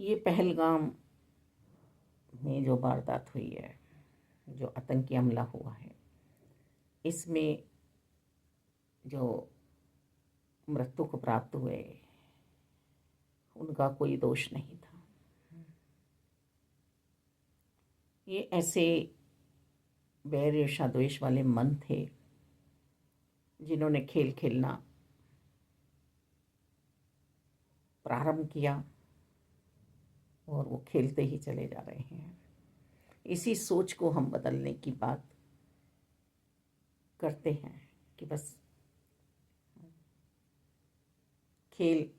ये पहलगाम में जो वारदात हुई है, जो आतंकी हमला हुआ है, इसमें जो मृत्यु को प्राप्त हुए उनका कोई दोष नहीं था। ये ऐसे बैर ईर्ष्या द्वेष वाले मन थे जिन्होंने खेल खेलना प्रारंभ किया और वो खेलते ही चले जा रहे हैं। इसी सोच को हम बदलने की बात करते हैं कि बस खेल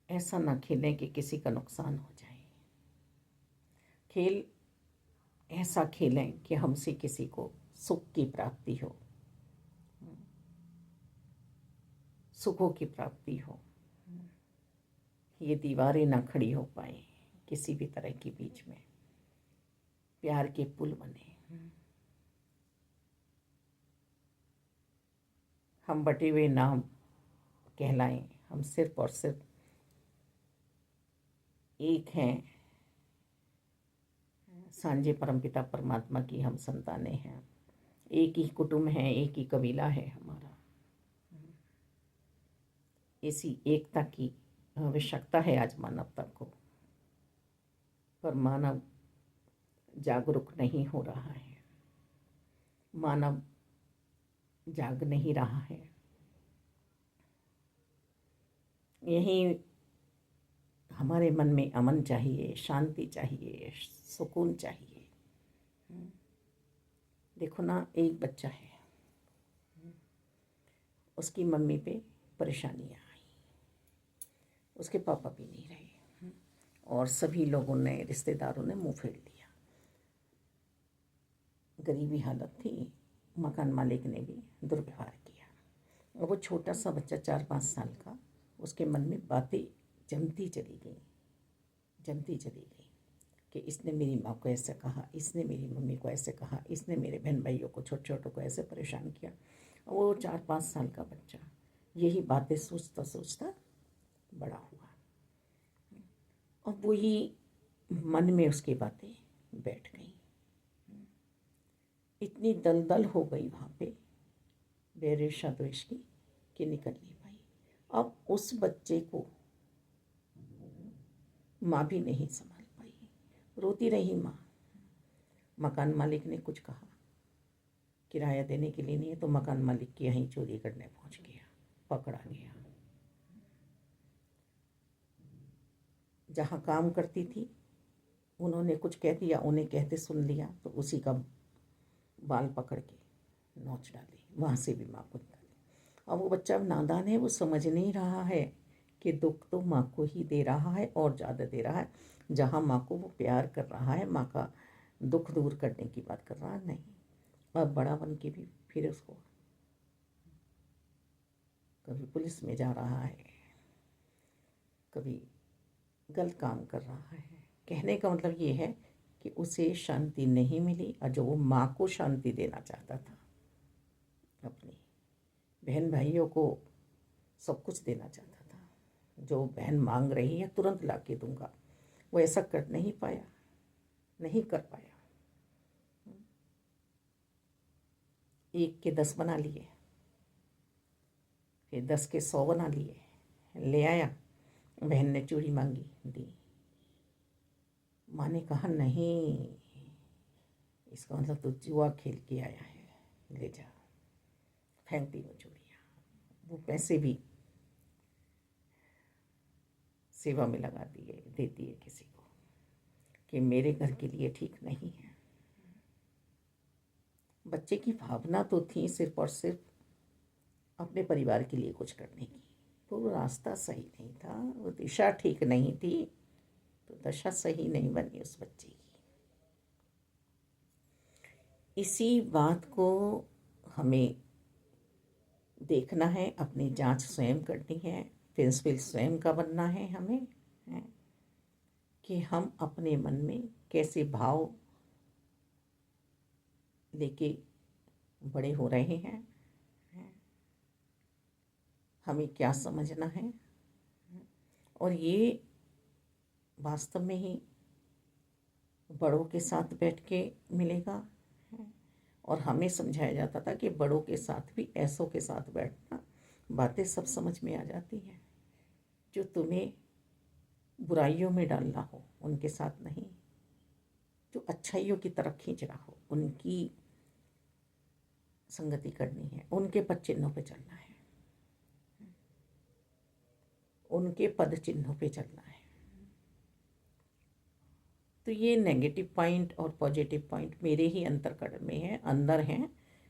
ऐसा ना खेलें कि किसी का नुकसान हो जाए। खेल ऐसा खेलें कि हमसे किसी को सुख की प्राप्ति हो, सुखों की प्राप्ति हो। ये दीवारें ना खड़ी हो पाए किसी भी तरह के बीच में, प्यार के पुल बने। हम बटे हुए नाम कहलाएं, हम सिर्फ और सिर्फ एक हैं, सांझे परमपिता परमात्मा की हम संतानें हैं। एक ही कुटुंब है, एक ही कबीला है हमारा। इसी एकता की आवश्यकता है आज मानवता को, पर मानव जागरूक नहीं हो रहा है, मानव जाग नहीं रहा है। यही हमारे मन में अमन चाहिए, शांति चाहिए, सुकून चाहिए। देखो ना, एक बच्चा है, उसकी मम्मी पे परेशानियां आई, उसके पापा भी नहीं रहे और सभी लोगों ने, रिश्तेदारों ने मुंह फेर लिया। गरीबी हालत थी, मकान मालिक ने भी दुर्व्यवहार किया और वो छोटा सा बच्चा 4-5 साल का, उसके मन में बातें जमती चली गई कि इसने मेरी माँ को ऐसे कहा, इसने मेरी मम्मी को ऐसे कहा, इसने मेरे बहन भाइयों को, छोटे छोटों को ऐसे परेशान किया। और वो 4-5 साल का बच्चा यही बातें सोचता सोचता बड़ा हुआ और वही मन में उसकी बातें बैठ गई। इतनी दलदल हो गई वहाँ पे बैर ईर्ष्या द्वेष की कि निकल नहीं पाई। अब उस बच्चे को माँ भी नहीं संभाल पाई, रोती रही माँ। मकान मालिक ने कुछ कहा, किराया देने के लिए नहीं है, तो मकान मालिक की यहीं चोरी करने पहुंच गया, पकड़ा गया। जहाँ काम करती थी उन्होंने कुछ कह दिया, उन्हें कहते सुन लिया तो उसी का बाल पकड़ के नोच डाली, वहाँ से भी माँ को निकाली। अब वो बच्चा नादान है, वो समझ नहीं रहा है कि दुख तो माँ को ही दे रहा है और ज़्यादा दे रहा है। जहाँ माँ को वो प्यार कर रहा है, माँ का दुख दूर करने की बात कर रहा है, नहीं। और बड़ा बन के भी फिर उसको कभी पुलिस में जा रहा है, कभी गलत काम कर रहा है। कहने का मतलब ये है कि उसे शांति नहीं मिली, और जो वो माँ को शांति देना चाहता था, अपनी बहन भाइयों को सब कुछ देना चाहता था, जो बहन मांग रही है तुरंत ला के दूंगा, वो ऐसा कर नहीं पाया, नहीं कर पाया। 1 के 10 बना लिए, फिर 10 के 100 बना लिए, ले आया। बहन ने चूड़ी मांगी, दी। माँ ने कहा नहीं, इसका मतलब तो जुआ खेल के आया है, ले जा। फेंक दी वो चूड़ियाँ। वो पैसे भी सेवा में लगा दिए, दे दिए किसी को कि मेरे घर के लिए ठीक नहीं है। बच्चे की भावना तो थी सिर्फ और सिर्फ अपने परिवार के लिए कुछ करने की, तो वो रास्ता सही नहीं था, वो दिशा ठीक नहीं थी, तो दशा सही नहीं बनी उस बच्चे की। इसी बात को हमें देखना है, अपनी जांच स्वयं करनी है, प्रिंसिपल स्वयं का बनना है हमें, है कि हम अपने मन में कैसे भाव लेके बड़े हो रहे हैं, हमें क्या समझना है। और ये वास्तव में ही बड़ों के साथ बैठ के मिलेगा। और हमें समझाया जाता था कि बड़ों के साथ भी ऐसों के साथ बैठना, बातें सब समझ में आ जाती हैं। जो तुम्हें बुराइयों में डालना हो उनके साथ नहीं, जो अच्छाइयों की तरफ खींच रहा हो उनकी संगति करनी है, उनके पद चिन्हों पे चलना है, उनके पद चिन्हों पे चलना है। तो ये नेगेटिव पॉइंट और पॉजिटिव पॉइंट मेरे ही अंतर्करण में है, अंदर हैं।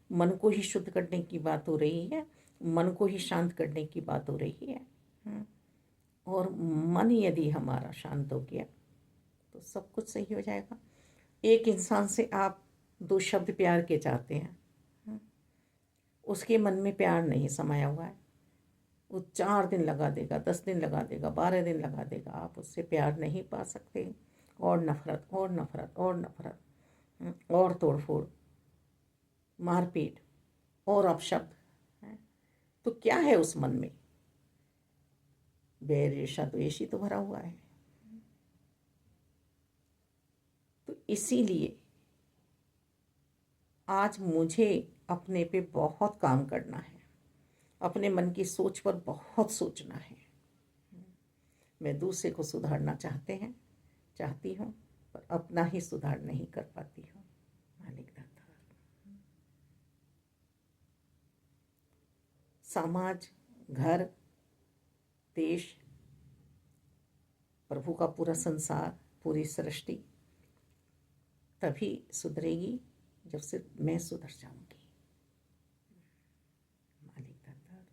मन को ही शुद्ध करने की बात हो रही है, मन को ही शांत करने की बात हो रही है। और मन यदि हमारा शांत हो गया तो सब कुछ सही हो जाएगा। एक इंसान से आप 2 शब्द प्यार के चाहते हैं, उसके मन में प्यार नहीं समाया हुआ है, वो 4 दिन लगा देगा, 10 दिन लगा देगा, 12 दिन लगा देगा, आप उससे प्यार नहीं पा सकते। और नफरत और नफरत और नफरत, और तोड़फोड़, मारपीट और अपशब्द। तो क्या है उस मन में? बैर ईर्ष्या द्वेष ही तो भरा हुआ है। तो इसीलिए आज मुझे अपने पे बहुत काम करना है, अपने मन की सोच पर बहुत सोचना है। मैं दूसरे को सुधारना चाहती हूँ, पर अपना ही सुधार नहीं कर पाती हूँ। मालिक दाता, समाज, घर, देश, प्रभु का पूरा संसार, पूरी सृष्टि तभी सुधरेगी जब से मैं सुधर जाऊंगी। मालिक दाता,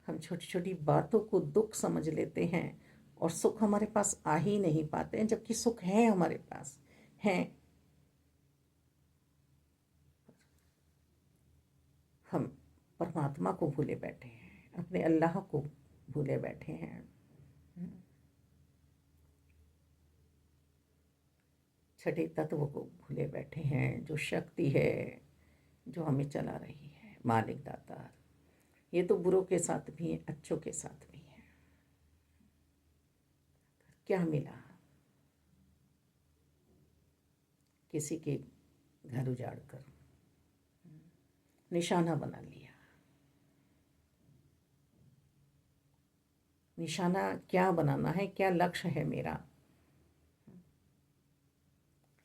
हम छोटी छोटी बातों को दुख समझ लेते हैं और सुख हमारे पास आ ही नहीं पाते हैं, जबकि सुख है हमारे पास है। हम परमात्मा को भूले बैठे हैं, अपने अल्लाह को भूले बैठे हैं। छठे तत्व को भूले बैठे हैं, जो शक्ति है जो हमें चला रही है। मालिक दाता, ये तो बुरों के साथ भी है, अच्छों के साथ भी है। क्या मिला? किसी के घर उजाड़ कर निशाना बना लिया। निशाना क्या बनाना है, क्या लक्ष्य है मेरा,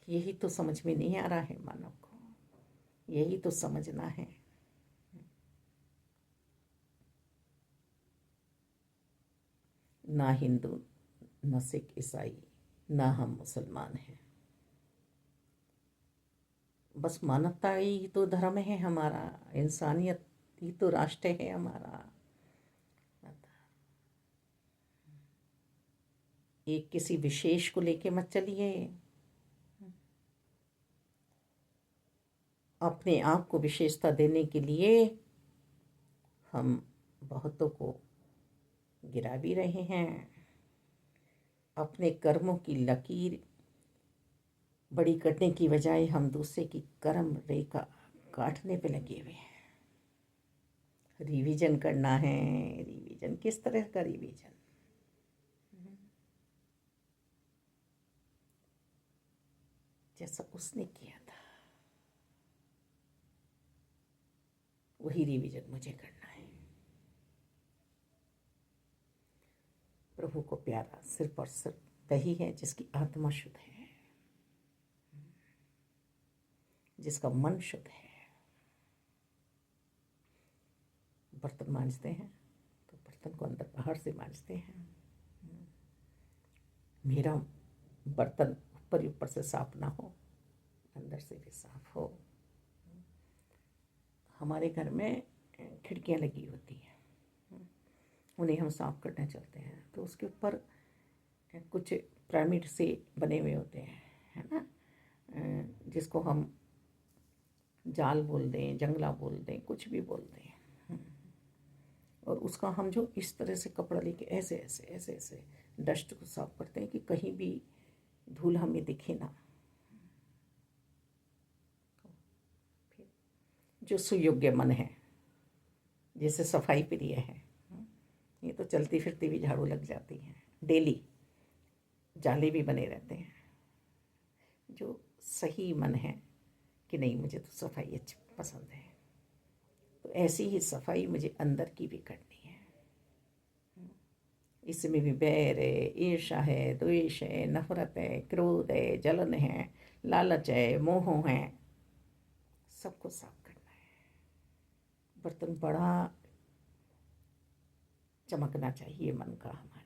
यही तो समझ में नहीं आ रहा है मानव को। यही तो समझना है। ना हिंदू, न सिख, ईसाई, ना हम मुसलमान हैं। बस मानवता ही तो धर्म है हमारा, इंसानियत ही तो राष्ट्र है हमारा। एक किसी विशेष को लेके मत चलिए, अपने आप को विशेषता देने के लिए हम बहुतों को गिरा भी रहे हैं। अपने कर्मों की लकीर बड़ी करने की बजाय हम दूसरे की कर्म रेखा काटने पे लगे हुए हैं। रिवीजन करना है। रिवीजन किस तरह का रिवीजन? जैसा उसने किया था वही रिवीजन मुझे करना है। प्रभु को प्यारा सिर्फ और सिर्फ वही है जिसकी आत्मा शुद्ध है, जिसका मन शुद्ध है। बर्तन मांजते हैं तो बर्तन को अंदर बाहर से मांजते हैं। मेरा बर्तन ऊपर से साफ ना हो, अंदर से भी साफ हो। हमारे घर में खिड़कियाँ लगी होती हैं, उन्हें हम साफ करना चाहते हैं तो उसके ऊपर कुछ पिरामिड से बने हुए होते हैं, है ना, जिसको हम जाल बोल दें, जंगला बोल दें, कुछ भी बोल दें। और उसका हम जो इस तरह से कपड़ा लेके ऐसे ऐसे ऐसे ऐसे डस्ट को साफ करते हैं कि कहीं भी धूल हमें दिखे ना। जो सुयोग्य मन है, जिसे सफाई प्रिय है, ये तो चलती फिरती भी झाड़ू लग जाती हैं, डेली जाले भी बने रहते हैं। जो सही मन है कि नहीं मुझे तो सफाई अच्छी पसंद है, तो ऐसी ही सफाई मुझे अंदर की भी करनी है। इसमें भी बैर है, ईर्ष्या है, द्वेष है, नफरत है, क्रोध है, जलन है, लालच है, मोह है, सबको साफ करना है। बर्तन बड़ा चमकना चाहिए मन का हमारे।